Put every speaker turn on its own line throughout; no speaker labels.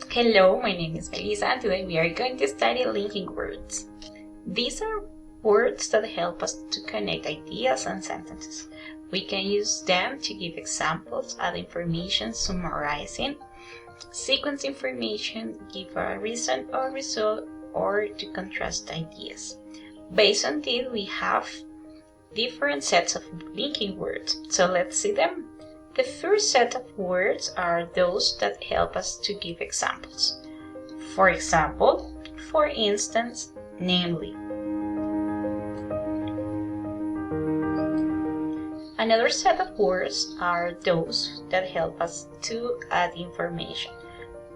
Hello, my name is Melissa and today we are going to study linking words. These are words that help us to connect ideas and sentences. We can use them to give examples, add information, summarizing, sequence information, give a reason or result, or to contrast ideas. Based on this, we have different sets of linking words. So let's see them. The first set of words are those that help us to give examples. For example, for instance, namely. Another set of words are those that help us to add information,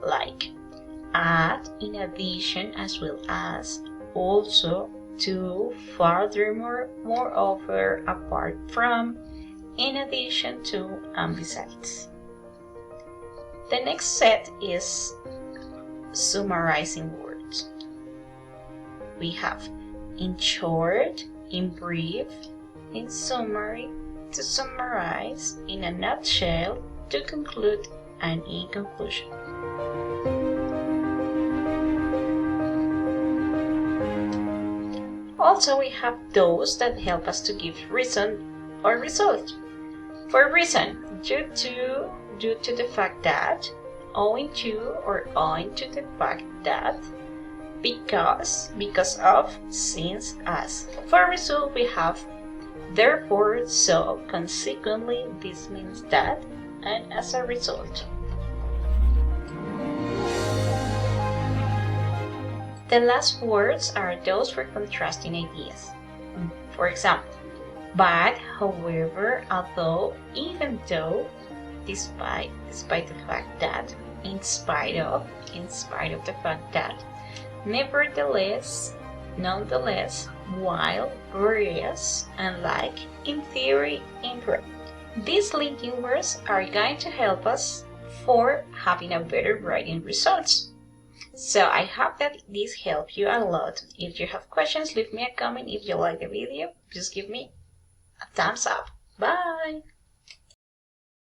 like add, in addition, as well as, also, to, furthermore, moreover, apart from, in addition to, and besides. The next set is summarizing words. We have in short, in brief, in summary, to summarize, in a nutshell, to conclude, and in conclusion. Also, we have those that help us to give reason or result. For reason, due to the fact that, owing to, or owing to the fact that, because of, since, as. For result, we have therefore, so, consequently, this means that, and as a result. The last words are those for contrasting ideas. For example, but, however, although, even though, despite the fact that, in spite of the fact that, nevertheless, nonetheless, while, whereas, and like, in theory, in practice. These linking words are going to help us for having a better writing results. So I hope that this helped you a lot. If you have questions, leave me a comment. If you like the video, just give me a thumbs up. Bye!